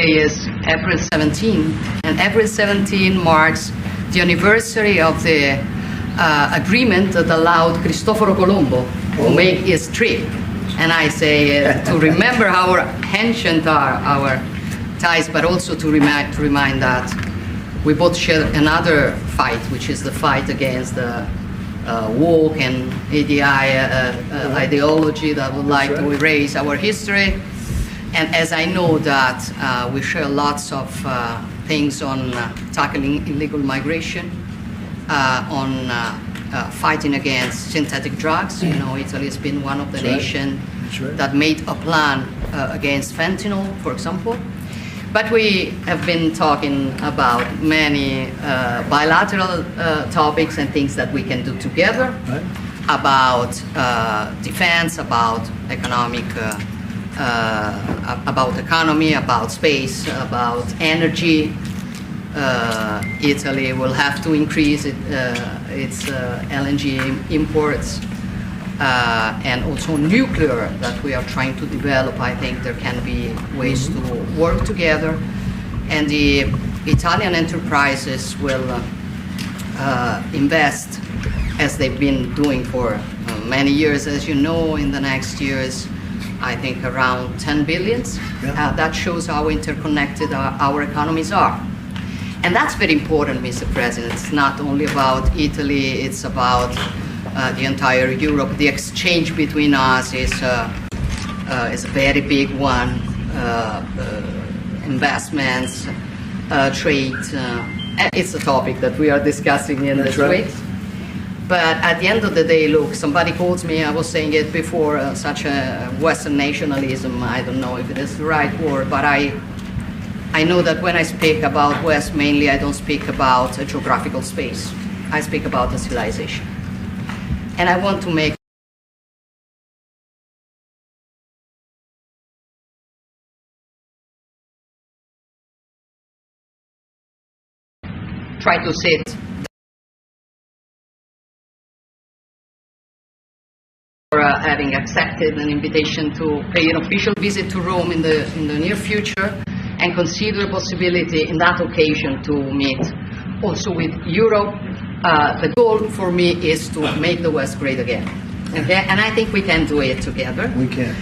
today is April 17, and April 17 marks the anniversary of the agreement that allowed Cristoforo Colombo to make his trip. And I say to remember how ancient are our ties, but also to remind that we both share another fight, which is the fight against the woke and ADI ideology that would like to erase our history. And as I know that we share lots of things on tackling illegal migration, on fighting against synthetic drugs. You know, Italy has been one of the nations that made a plan against fentanyl, for example. But we have been talking about many bilateral topics and things that we can do together, about defense, about economic, about space, about energy. Italy will have to increase its LNG imports, and also nuclear that we are trying to develop. I think there can be ways to work together, and the Italian enterprises will invest, as they've been doing for many years, as you know, in the next years, I think around 10 billions. That shows how interconnected our economies are. And that's very important, Mr. President. It's not only about Italy, it's about the entire Europe. The exchange between us is a very big one. Investments, trade, it's a topic that we are discussing in this week. But at the end of the day, look, somebody calls me, I was saying it before, such a Western nationalism. I don't know if it is the right word, but I know that when I speak about West, mainly I don't speak about a geographical space. I speak about a civilization. And I want to make try to sit for having accepted an invitation to pay an official visit to Rome in the near future, and consider possibility in that occasion to meet also with Europe. The goal for me is to make the West great again. Okay, and I think we can do it together. We can.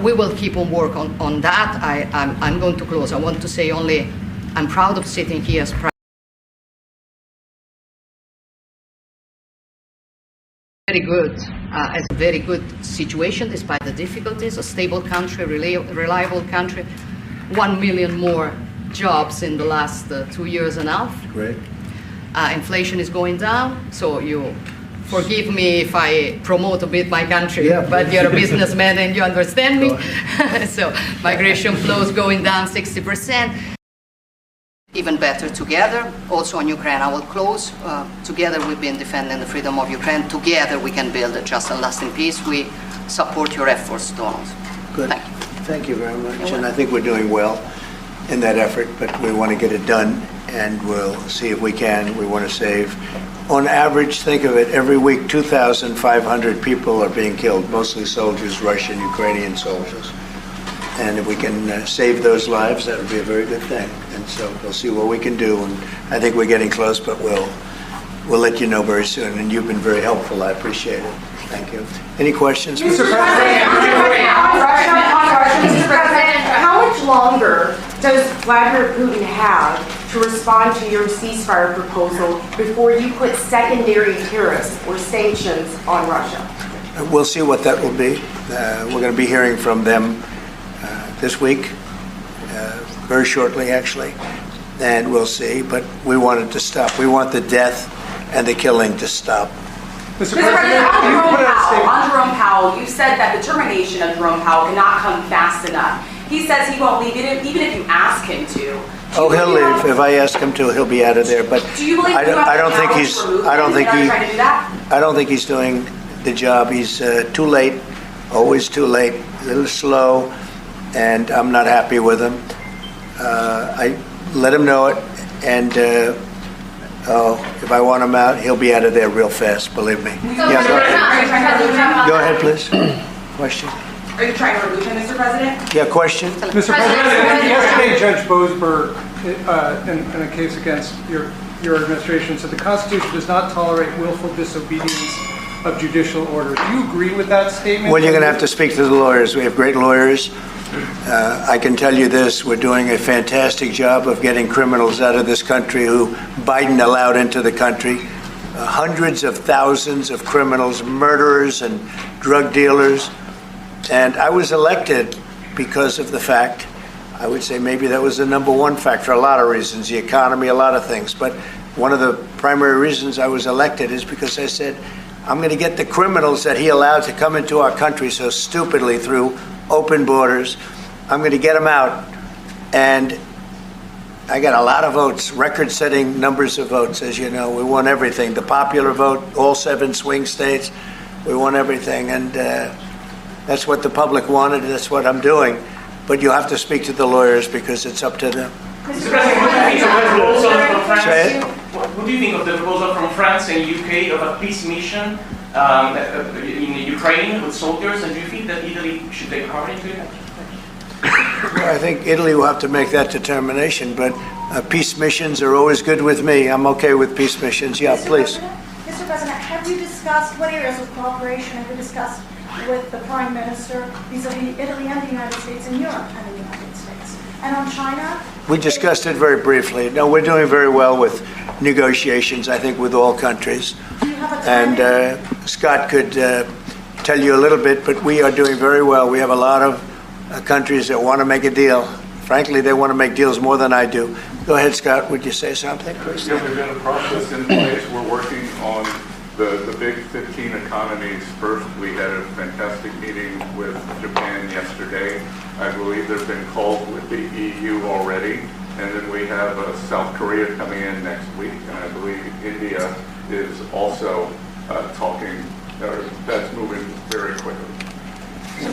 We will keep on work on that. I'm going to close. I want to say only, I'm proud of sitting here as Prime as a very good situation despite the difficulties. A stable country, reliable country, 1 million more jobs in the last 2 years and a half. Great. Inflation is going down, so you forgive me if I promote a bit my country, but you're a businessman and you understand me. So migration flows going down 60%. Even better together. Also on Ukraine, I will close. Together we've been defending the freedom of Ukraine. Together we can build a just and lasting peace. We support your efforts, Donald. Good. Thank you. Thank you very much. And I think we're doing well in that effort, but we want to get it done, and we'll see if we can. We want to save, on average, think of it, every week 2,500 people are being killed, mostly soldiers, Russian, Ukrainian soldiers. And if we can save those lives, that would be a very good thing. And so we'll see what we can do. And I think we're getting close, but we'll let you know very soon. And you've been very helpful. I appreciate it. Thank you. Any questions? Mr. President, how much longer does Vladimir Putin have to respond to your ceasefire proposal before you put secondary tariffs or sanctions on Russia? We'll see what that will be. We're going to be hearing from them this week, very shortly actually, and we'll see. But we want it to stop. We want the death and the killing to stop. Mr. President, on Jerome Powell, you said that the termination of Jerome Powell cannot come fast enough. He says he won't leave even if you ask him to. Oh, he'll leave. If I ask him to, he'll be out of there. But do you believe I don't think he's doing the job. He's too late, always too late, a little slow, and I'm not happy with him. I let him know it, and if I want him out, he'll be out of there real fast, believe me. So yeah, go ahead, please. Question? Are you trying to remove him, Mr. President? Yeah, question? Mr. President, yesterday Judge Boasberg, in a case against your administration, said the Constitution does not tolerate willful disobedience of judicial orders. Do you agree with that statement? Well, you're going to have to speak to the lawyers. We have great lawyers. I can tell you this, we're doing a fantastic job of getting criminals out of this country who Biden allowed into the country. Hundreds of thousands of criminals, murderers and drug dealers. And I was elected because of the fact, I would say maybe that was the number one fact for a lot of reasons, the economy, a lot of things. But one of the primary reasons I was elected is because I said, I'm going to get the criminals that he allowed to come into our country so stupidly through open borders. I'm going to get them out. And I got a lot of votes, record-setting numbers of votes, as you know. We won everything. The popular vote, all 7 swing states, we won everything. And that's what the public wanted, and that's what I'm doing. But you have to speak to the lawyers because it's up to them. Mr. President, what do you think of the proposal from France? What do you think of the proposal from France and UK of a peace mission in Ukraine with soldiers? And do you think that Italy should take part into it? Well, I think Italy will have to make that determination, but peace missions are always good with me. I'm okay with peace missions. Yeah, please. Mr. President, have you discussed what areas of cooperation have you discussed with the Prime Minister vis-a-vis Italy and the United States and Europe and the United States? And on China? We discussed it very briefly. No, we're doing very well with negotiations, I think, with all countries. Do you have a timing? And Scott could tell you a little bit, but we are doing very well. We have a lot of countries that want to make a deal. Frankly, they want to make deals more than I do. Go ahead, Scott. Would you say something, please? Yeah, we've got a process in place. We're working on the big 15 economies. First, we had a fantastic meeting with Japan yesterday. I believe there's been calls with the EU already. And then we have South Korea coming in next week. And I believe India is also talking, that's moving very quickly. Go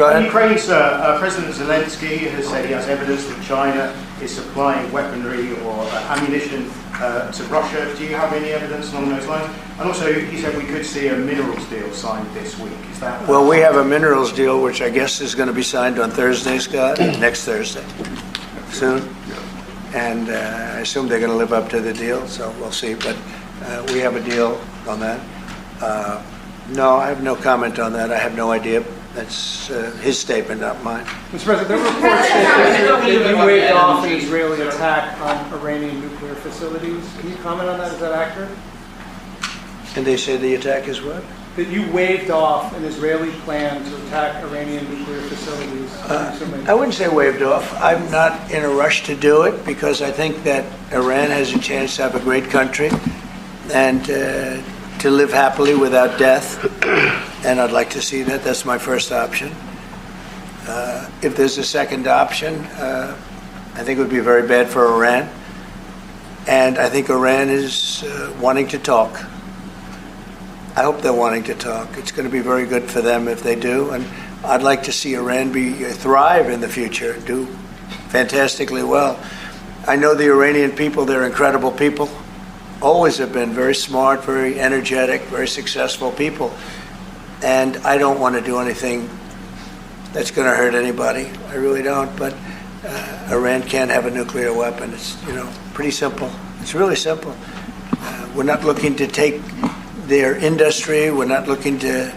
ahead. Ukraine's President Zelensky has said he has evidence that China is supplying weaponry or ammunition to Russia. Do you have any evidence along those lines? And also, he said we could see a minerals deal signed this week. Is that? Well, we have a minerals deal, which I guess is going to be signed on Thursday, Scott, next Thursday, soon. And I assume they're going to live up to the deal, so we'll see. But we have a deal on that. No, I have no comment on that. I have no idea. That's his statement, not mine. Mr. President, there were reports that you waved off an Israeli attack on Iranian nuclear facilities. Can you comment on that? Is that accurate? And they say the attack is what? That you waved off an Israeli plan to attack Iranian nuclear facilities. I wouldn't say waved off. I'm not in a rush to do it because I think that Iran has a chance to have a great country and to live happily without death. And I'd like to see that. That's my first option. If there's a second option, I think it would be very bad for Iran. And I think Iran is wanting to talk. I hope they're wanting to talk. It's going to be very good for them if they do. And I'd like to see Iran thrive in the future, do fantastically well. I know the Iranian people, they're incredible people. Always have been very smart, very energetic, very successful people. And I don't want to do anything that's going to hurt anybody. I really don't. But Iran can't have a nuclear weapon. It's, pretty simple. It's really simple. We're not looking to take their industry. We're not looking to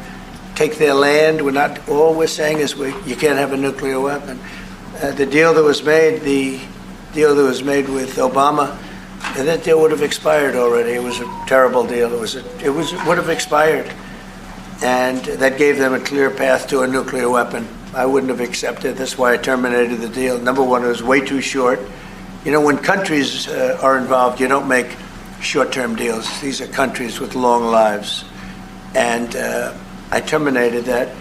take their land. All we're saying is you can't have a nuclear weapon. The deal that was made with Obama, and that deal would have expired already. It was a terrible deal. It would have expired. And that gave them a clear path to a nuclear weapon. I wouldn't have accepted. That's why I terminated the deal. Number one, it was way too short. When countries are involved, you don't make short-term deals. These are countries with long lives. And I terminated that.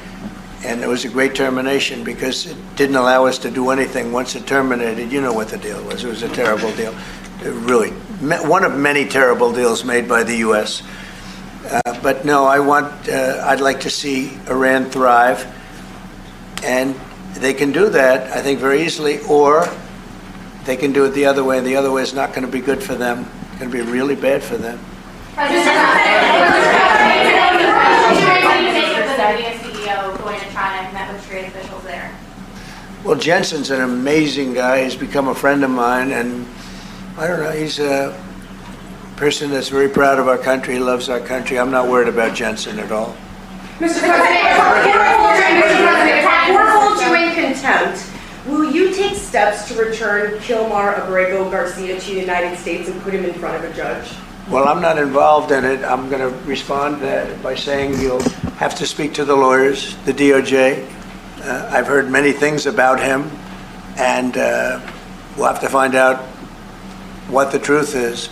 And it was a great termination because it didn't allow us to do anything once it terminated. You know what the deal was. It was a terrible deal. Really, one of many terrible deals made by the U.S. But no, I'd like to see Iran thrive. And they can do that, I think, very easily, or they can do it the other way, and the other way is not going to be good for them. It's going to be really bad for them. President, there? Well, Jensen's an amazing guy. He's become a friend of mine, and I don't know, he's a person that's very proud of our country. He loves our country. I'm not worried about Jensen at all. Mr. President, if we're hold you in contempt, will you take steps to return Kilmar Abrego Garcia to the United States and put him in front of a judge? Well, I'm not involved in it. I'm going to respond by saying you'll have to speak to the lawyers, the DOJ. I've heard many things about him, and we'll have to find out what the truth is.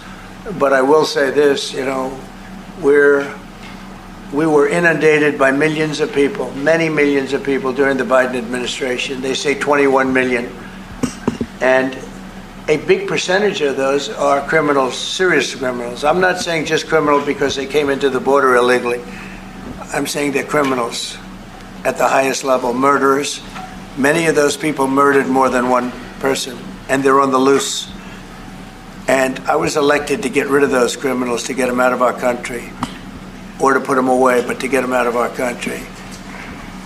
But I will say this, you know, we were inundated by millions of people, many millions of people during the Biden administration. They say 21 million. And a big percentage of those are criminals, serious criminals. I'm not saying just criminals because they came into the border illegally. I'm saying they're criminals at the highest level, murderers. Many of those people murdered more than one person, and they're on the loose. And I was elected to get rid of those criminals, to get them out of our country, or to put them away, but to get them out of our country.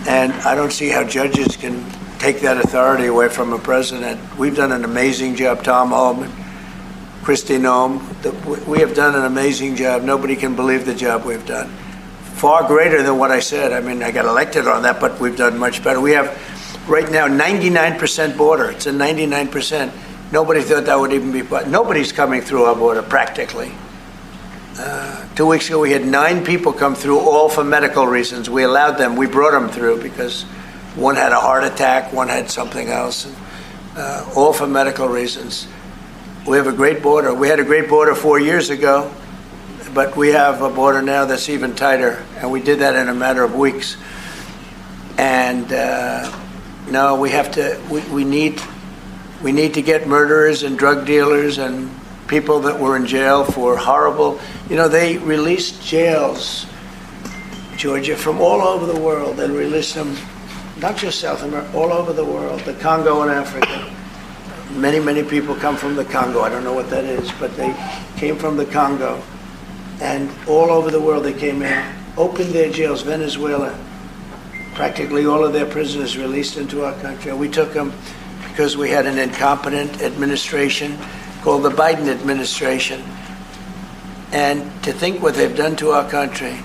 And I don't see how judges can take that authority away from a president. We've done an amazing job, Tom Homan, Kristi Noem. We have done an amazing job. Nobody can believe the job we've done. Far greater than what I said. I mean, I got elected on that, but we've done much better. We have right now 99% border. It's a 99%. Nobody thought that would even be, but nobody's coming through our border practically. 2 weeks ago, we had 9 people come through, all for medical reasons. We allowed them. We brought them through because one had a heart attack, one had something else, all for medical reasons. We have a great border. We had a great border 4 years ago, but we have a border now that's even tighter, and we did that in a matter of weeks. And no, we have to. We need to get murderers and drug dealers and people that were in jail for horrible. You know, they released jails, Georgia, from all over the world. They released them, not just South America, all over the world, the Congo and Africa. Many, many people come from the Congo. I don't know what that is, but they came from the Congo. And all over the world they came in, opened their jails. Venezuela, practically all of their prisoners released into our country. We took them because we had an incompetent administration called the Biden administration. And to think what they've done to our country.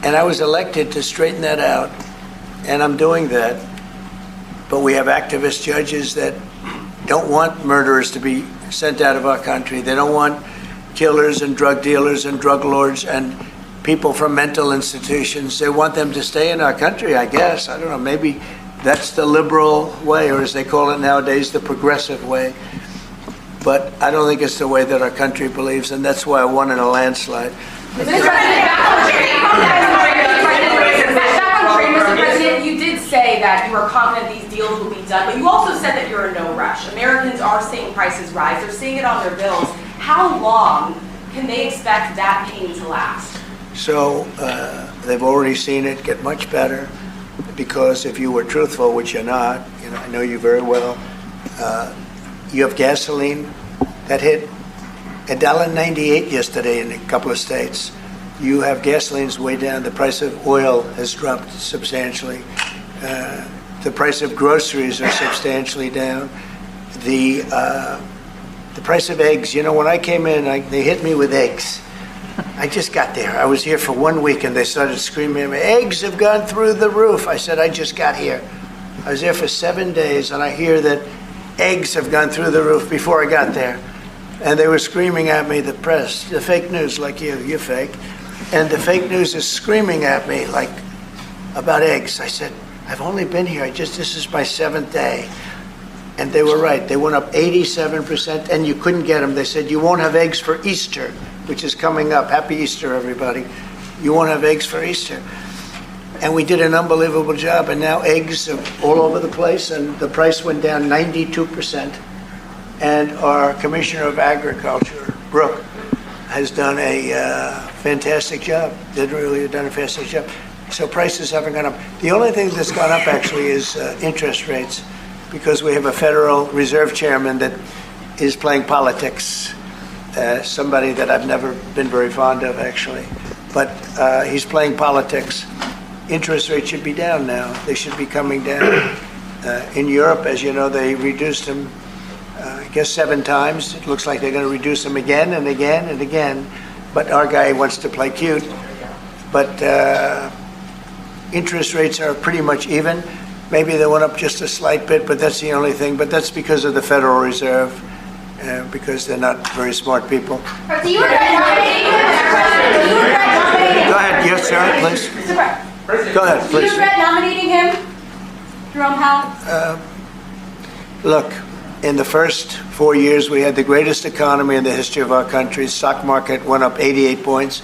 And I was elected to straighten that out, and I'm doing that. But we have activist judges that don't want murderers to be sent out of our country. They don't want killers and drug dealers and drug lords and people from mental institutions. They want them to stay in our country, I guess. I don't know, maybe that's the liberal way, or as they call it nowadays, the progressive way. But I don't think it's the way that our country believes, and that's why I won in a landslide. Mr. President, you did say that you are confident these deals will be done, but you also said that you're in no rush. Americans are seeing prices rise. They're seeing it on their bills. How long can they expect that pain to last? So they've already seen it get much better, because if you were truthful, which you're not, you know, I know you very well, you have gasoline that hit $1.98 yesterday in a couple of states. You have gasoline's way down. The price of oil has dropped substantially. The price of groceries are substantially down. The price of eggs. You know, when I came in, they hit me with eggs. I just got there. I was here for 1 week, and they started screaming at me, eggs have gone through the roof. I said, I just got here. I was there for 7 days, and I hear that eggs have gone through the roof before I got there. And they were screaming at me, the press, the fake news, like you're fake. And the fake news is screaming at me, like, about eggs. I said, I've only been here, this is my 7th day. And they were right. They went up 87%, and you couldn't get them. They said, you won't have eggs for Easter, which is coming up. Happy Easter, everybody. You won't have eggs for Easter. And we did an unbelievable job, and now eggs are all over the place, and the price went down 92%. And our Commissioner of Agriculture, Brooke, has done a fantastic job. They've really done a fantastic job. So prices haven't gone up. The only thing that's gone up, actually, is interest rates, because we have a Federal Reserve Chairman that is playing politics. Somebody that I've never been very fond of, actually. But he's playing politics. interest rates should be down now. They should be coming down. In Europe, as you know, they reduced them, I guess 7 times. It looks like they're going to reduce them again and again and again. But our guy wants to play cute. But interest rates are pretty much even. Maybe they went up just a slight bit, but that's the only thing. But that's because of the Federal Reserve, because they're not very smart people. Do you regret nominating him? Go ahead, yes, sir, please. Go ahead, Do you please. regret nominating him, Jerome Powell? Look, in the first 4 years, we had the greatest economy in the history of our country. Stock market went up 88 points.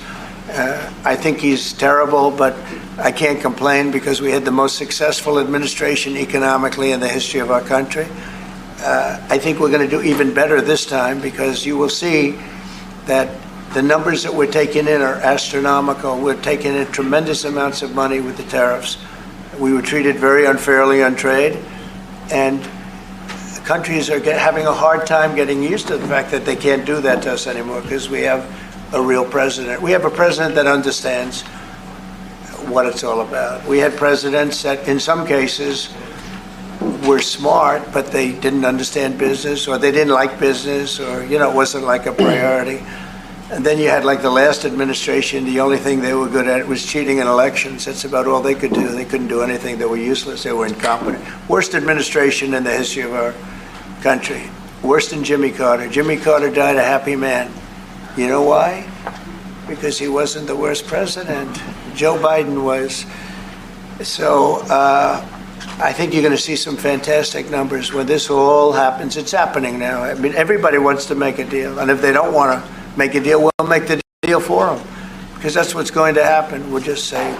I think he's terrible, but I can't complain because we had the most successful administration economically in the history of our country. I think we're going to do even better this time because you will see that the numbers that we're taking in are astronomical. We're taking in tremendous amounts of money with the tariffs. We were treated very unfairly on trade, and countries are having a hard time getting used to the fact that they can't do that to us anymore because we have a real president. We have a president that understands what it's all about. We had presidents that in some cases were smart, but they didn't understand business, or they didn't like business, or, you know, it wasn't like a priority. And then you had like the last administration, the only thing they were good at was cheating in elections. That's about all they could do. They couldn't do anything. They were useless. They were incompetent. Worst administration in the history of our country. Worse than Jimmy Carter. Jimmy Carter died a happy man. You know why? Because he wasn't the worst president. Joe Biden was. So I think you're going to see some fantastic numbers when this all happens. It's happening now. I mean, everybody wants to make a deal. And if they don't want to make a deal, we'll make the deal for them. Because that's what's going to happen. We'll just say,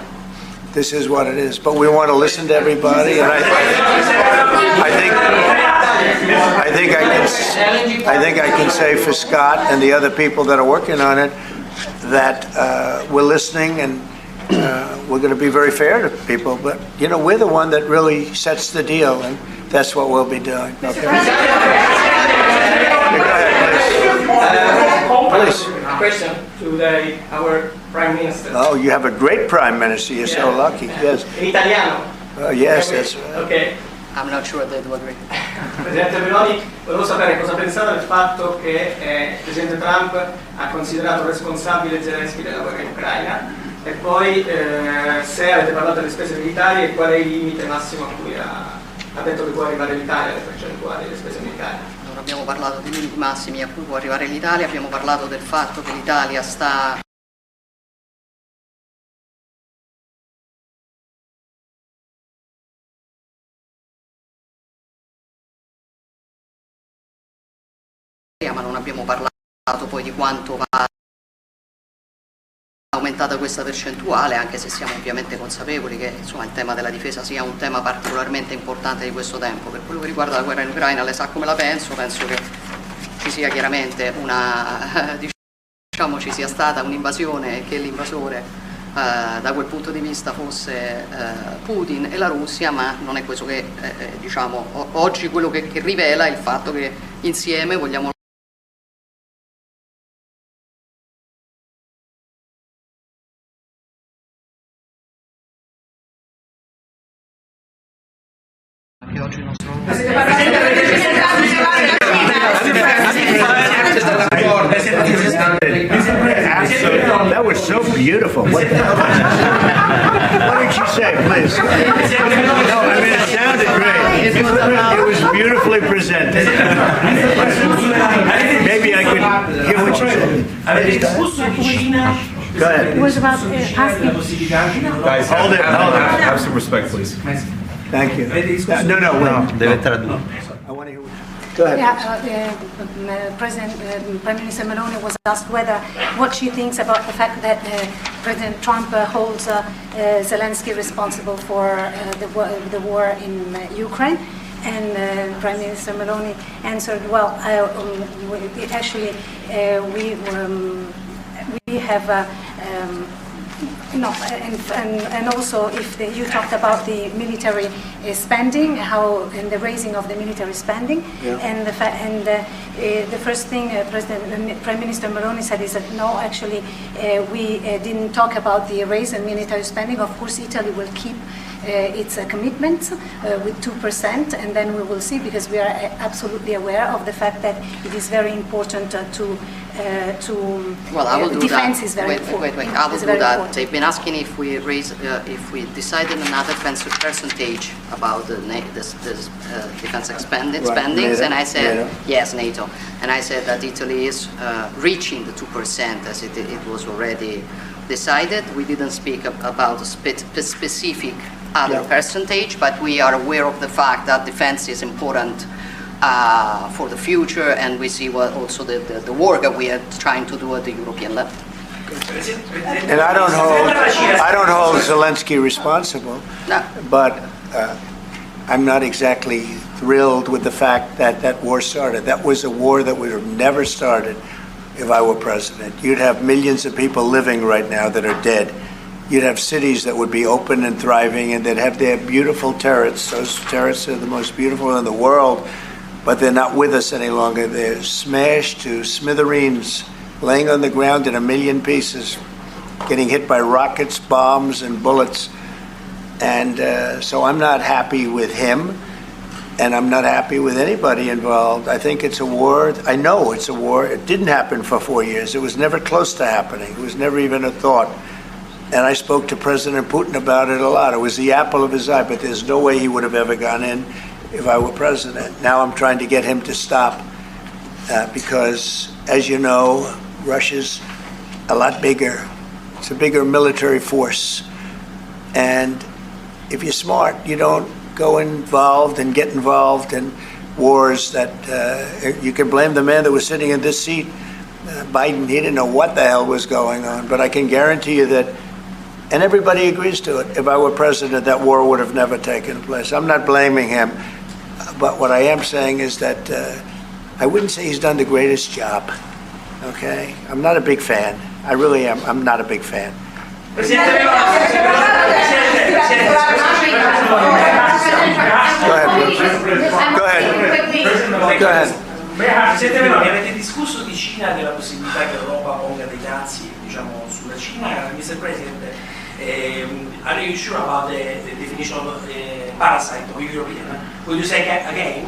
this is what it is. But we want to listen to everybody. And I think I can say for Scott and the other people that are working on it that we're listening and we're going to be very fair to people. But, you know, we're the one that really sets the deal, and that's what we'll be doing. Okay? Go ahead, please. Question to our Prime Minister. Oh, you have a great Prime Minister. You're so lucky. Yes. Italiano. Yes, that's right. Okay. I'm not sure they do agree. Presidente Meloni, volevo sapere cosa pensava del fatto che il Presidente Trump ha considerato responsabile Zelensky della guerra in Ucraina e poi se avete parlato delle spese militari e qual è il limite massimo a cui ha detto che può arrivare l'Italia, le percentuali delle spese militari. Non abbiamo parlato di limiti massimi a cui può arrivare l'Italia, abbiamo parlato del fatto che l'Italia sta ma non abbiamo parlato poi di quanto va aumentata questa percentuale, anche se siamo ovviamente consapevoli che insomma, il tema della difesa sia un tema particolarmente importante di questo tempo. Per quello che riguarda la guerra in Ucraina, lei sa come la penso che ci sia chiaramente ci sia stata un'invasione e che l'invasore da quel punto di vista fosse Putin e la Russia, ma non è questo che oggi quello che rivela è il fatto che insieme vogliamo che oggi il nostro That was so beautiful. What did she say, please? No, I mean, it sounded great. It was beautifully presented. Maybe I could hear what she said. Go ahead. It was about asking. Guys, Hold it. have some respect, please. Thank you. No, wait. Deve tradurre. I want to hear what... Go ahead. Prime Minister Meloni was asked what she thinks about the fact that President Trump holds Zelensky responsible for the war in Ukraine. And Prime Minister Meloni answered, well, we have No, and also if you talked about the military spending, how and the raising of the military spending, and the first thing Prime Minister Meloni said is that no, actually we didn't talk about the raise in military spending. Of course, Italy will keep its commitments with 2%, and then we will see, because we are absolutely aware of the fact that it is very important Well, I will do defense that. is very important. Wait. I will It's do very that. important. They've been asking if we decided another percentage about the defense spendings, NATO, and I said NATO. yes, NATO, and I said that Italy is reaching the 2% as it was already decided. We didn't speak about a specific other percentage, but we are aware of the fact that defense is important for the future, and we see what also the work that we are trying to do at the European level. And I don't hold Zelensky responsible, No. but I'm not exactly thrilled with the fact that that war started. That was a war that would have never started if I were president. You'd have millions of people living right now that are dead. You'd have cities that would be open and thriving, and they'd have their beautiful turrets. Those turrets are the most beautiful in the world, but they're not with us any longer. They're smashed to smithereens, laying on the ground in a million pieces, getting hit by rockets, bombs, and bullets. And so I'm not happy with him, and I'm not happy with anybody involved. I think it's a war. I know it's a war. It didn't happen for 4 years. It was never close to happening. It was never even a thought. And I spoke to President Putin about it a lot. It was the apple of his eye, but there's no way he would have ever gone in if I were president. Now I'm trying to get him to stop because, as you know, Russia's a lot bigger. It's a bigger military force. And if you're smart, you don't go involved and get involved in wars that you can blame the man that was sitting in this seat, Biden. He didn't know what the hell was going on. But I can guarantee you that, and everybody agrees to it, if I were president, that war would have never taken place. I'm not blaming him. But what I am saying is that I wouldn't say he's done the greatest job. Okay? I'm not a big fan. I really am. I'm not a big fan. Go ahead. Presidente Meloni, avete discusso di Cina, della possibilità che l'Europa ponga dei dazi, diciamo, sulla Cina? Mr. President, are you sure about the definition of parasite or European? Would you say again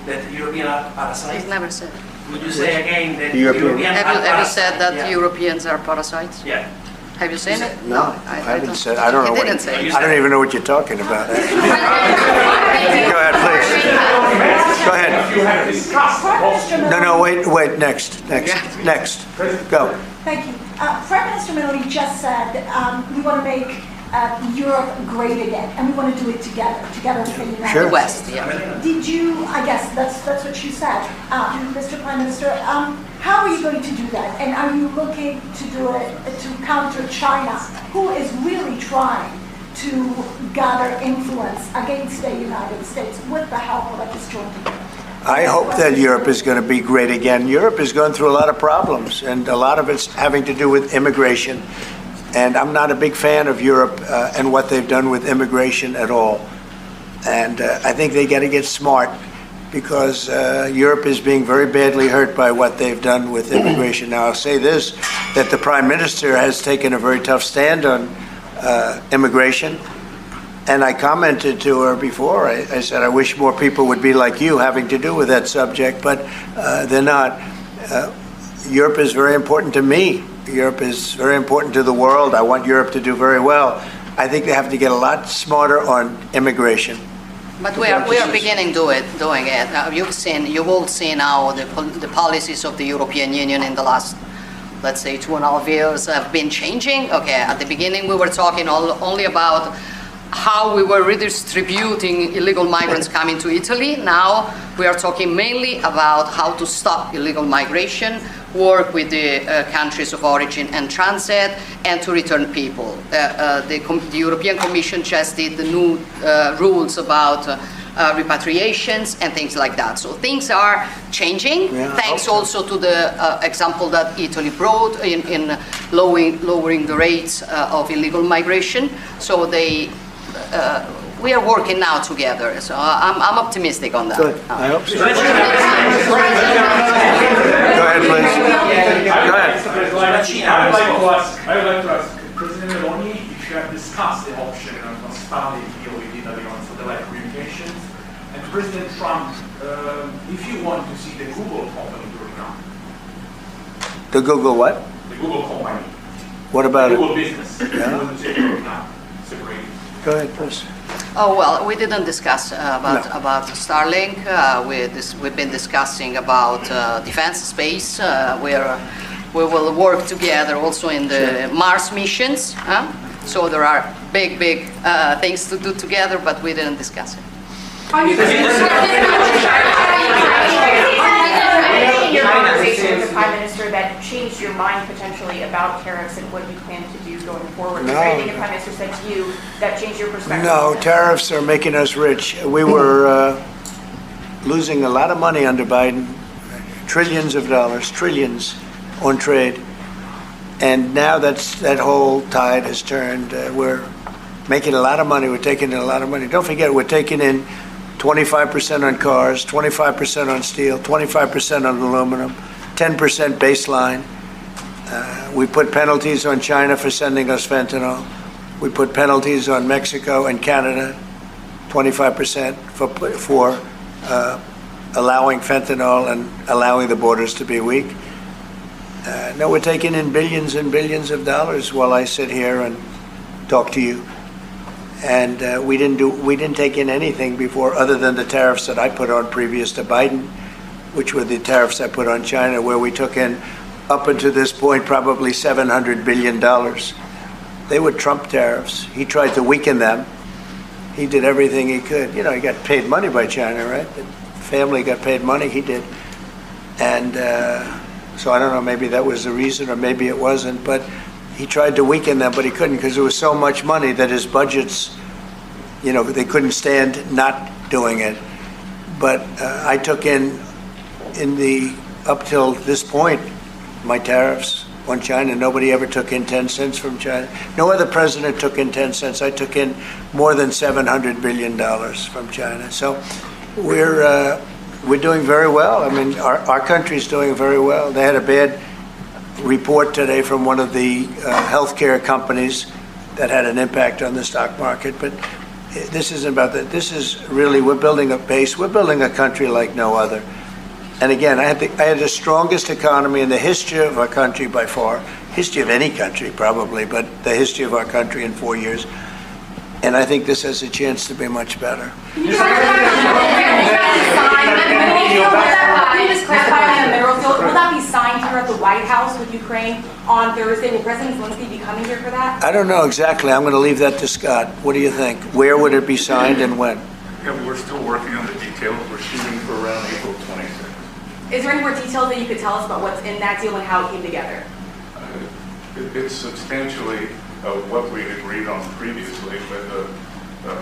that European are parasites? He's never said. Would you say again that European. European Have are you ever parasites? said that Yeah. Europeans are parasites? Yeah. Have you seen it? No, I haven't said. I don't know. He didn't say it. I don't even know what you're talking about. Go ahead, please. Go ahead. No, wait. Next. Go. Thank you. Prime Minister Meloni just said we want to make Europe great again, and we want to do it together with the United Sure. The West, States. yeah. Did you? I guess that's what she said, Mr. Prime Minister. How are you going to do that? And are you looking to do it to counter China, who is really trying to gather influence against the United States with the help of a disjointed Europe? I hope that Europe is going to be great again. Europe is going through a lot of problems, and a lot of it's having to do with immigration. And I'm not a big fan of Europe and what they've done with immigration at all. And I think they got to get smart, because Europe is being very badly hurt by what they've done with immigration. Now, I'll say this, that the Prime Minister has taken a very tough stand on immigration. And I commented to her before. I said, I wish more people would be like you having to do with that subject, but they're not. Europe is very important to me. Europe is very important to the world. I want Europe to do very well. I think they have to get a lot smarter on immigration. But we are beginning doing it. You've all seen how the policies of the European Union in the last, let's say, 2.5 years have been changing. Okay, at the beginning we were talking only about how we were redistributing illegal migrants coming to Italy. Now we are talking mainly about how to stop illegal migration, work with the countries of origin and transit, and to return people. The European Commission just did the new rules about repatriations and things like that. So things are changing, Yeah, thanks I hope also to the example that Italy brought in lowering the rates of illegal migration. So we are working now together. So I'm optimistic on that. Good, I hope so. Go ahead, please. Go ahead. I would like to ask President Meloni if you have discussed the option of a Starlink deal with Italy on satellite communications, and President Trump, if you want to see the Google company growing up. The Google what? The Google company. What about the it? Google business. You want to see it growing up, separated. Go ahead, please. Oh, well, we didn't discuss about Starlink. We've been discussing about defense space, where we will work together also in the Mars missions. So there are big things to do together, but we didn't discuss it. Your conversation with the Prime Minister that changed your mind potentially about tariffs and what you plan to do going forward? No. Is there anything the Prime Minister said to you that changed your perspective? No, tariffs are making us rich. We were losing a lot of money under Biden, trillions of dollars, trillions on trade. And now that whole tide has turned. We're making a lot of money. We're taking in a lot of money. Don't forget, we're taking in 25% on cars, 25% on steel, 25% on aluminum, 10% baseline. We put penalties on China for sending us fentanyl. We put penalties on Mexico and Canada, 25% for allowing fentanyl and allowing the borders to be weak. No, we're taking in billions and billions of dollars while I sit here and talk to you. And we didn't take in anything before, other than the tariffs that I put on previous to Biden, which were the tariffs I put on China, where we took in, up until this point, probably $700 billion. They were Trump tariffs. He tried to weaken them. He did everything he could. You know, he got paid money by China, right? The family got paid money. He did. And so I don't know, maybe that was the reason, or maybe it wasn't, but he tried to weaken them, but he couldn't, because there was so much money that his budgets, you know, they couldn't stand not doing it. But I took in the, up till this point, my tariffs on China. Nobody ever took in 10 cents from China. No other president took in 10 cents. I took in more than $700 billion from China. So we're doing very well. I mean, our country's doing very well. They had a bad report today from one of the healthcare companies that had an impact on the stock market. But this isn't about that. This is really, we're building a base. We're building a country like no other. And again, I had the strongest economy in the history of our country by far, history of any country probably, but the history of our country in 4 years. And I think this has a chance to be much better. Can you just clarify on the mineral deal? Will that be signed here at the White House with Ukraine on Thursday? Will President Zelensky be coming here for that? I don't know exactly. I'm going to leave that to Scott. What do you think? Where would it be signed and when? Yeah, we're still working on the details. We're shooting for around April 26th. Is there any more details that you could tell us about what's in that deal and how it came together? It's substantially what we agreed on previously. When the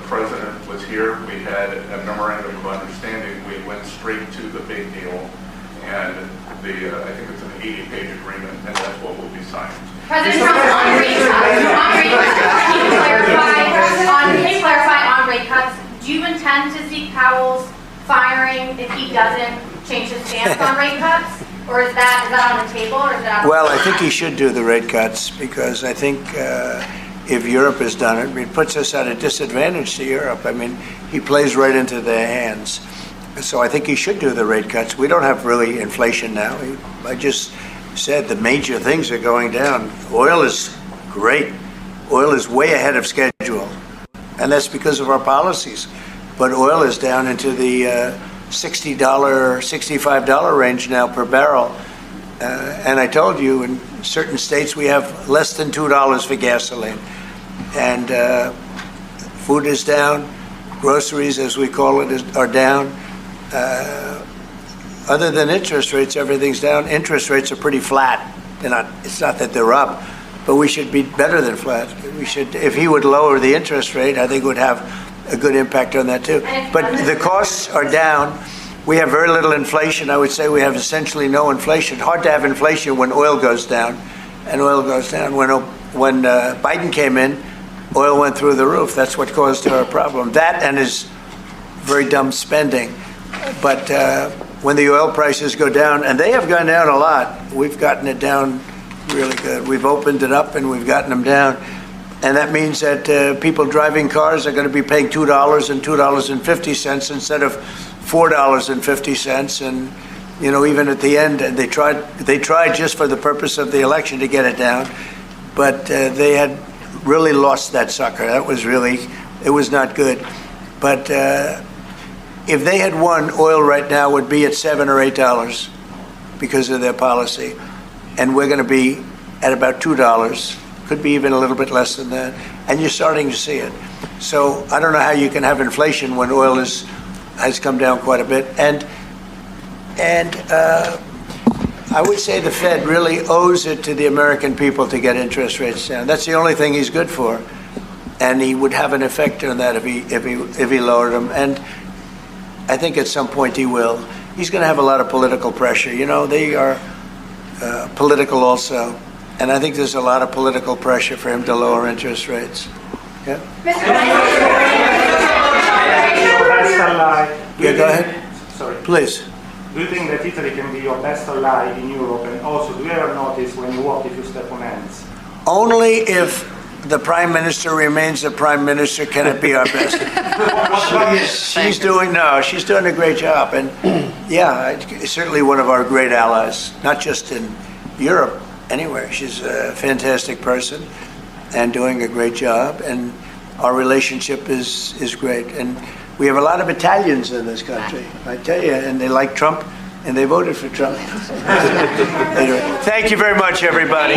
president was here, we had a memorandum of understanding. We went straight to the big deal, and I think it's an 80-page agreement, and that's what will be signed. President Trump, on rate cuts, can you clarify on rate cuts, do you intend to seek Powell's firing if he doesn't change his stance on rate cuts? Or is that on the table, or is that? Well, I think he should do the rate cuts, because I think if Europe has done it, it puts us at a disadvantage to Europe. I mean, he plays right into their hands. So I think he should do the rate cuts. We don't have really inflation now. I just said the major things are going down. Oil is great. Oil is way ahead of schedule. And that's because of our policies. But oil is down into the $60, $65 range now per barrel. And I told you, in certain states we have less than $2 for gasoline. And food is down. Groceries, as we call it, are down. Other than interest rates, everything's down. Interest rates are pretty flat. It's not that they're up, but we should be better than flat. We should, if he would lower the interest rate, I think it would have a good impact on that too. But the costs are down. We have very little inflation. I would say we have essentially no inflation. Hard to have inflation when oil goes down, and oil goes down. When Biden came in, oil went through the roof. That's what caused our problem. That and his very dumb spending. But when the oil prices go down, and they have gone down a lot, we've gotten it down really good. We've opened it up and we've gotten them down. And that means that people driving cars are going to be paying $2 and $2.50 instead of $4.50. And, you know, even at the end, they tried just for the purpose of the election to get it down. But they had really lost that sucker. That was really, it was not good. But if they had won, oil right now would be at $7 or $8 because of their policy. And we're going to be at about $2. Could be even a little bit less than that, and you're starting to see it. So I don't know how you can have inflation when oil has come down quite a bit. And I would say the Fed really owes it to the American people to get interest rates down. That's the only thing he's good for, and he would have an effect on that if he lowered them. And I think at some point he will. He's going to have a lot of political pressure. You know, they are political also. And I think there's a lot of political pressure for him to lower interest rates. Yeah? Yeah, go ahead. Sorry. Please. Do you think that Italy can be your best ally in Europe? And also, do you ever notice when you walk if you step on hands? Only if the Prime Minister remains the Prime Minister can it be our best. She's doing a great job. And yeah, certainly one of our great allies, not just in Europe, anywhere. She's a fantastic person and doing a great job, and our relationship is great. And we have a lot of Italians in this country, I tell you, and they like Trump, and they voted for Trump. Anyway, thank you very much, everybody.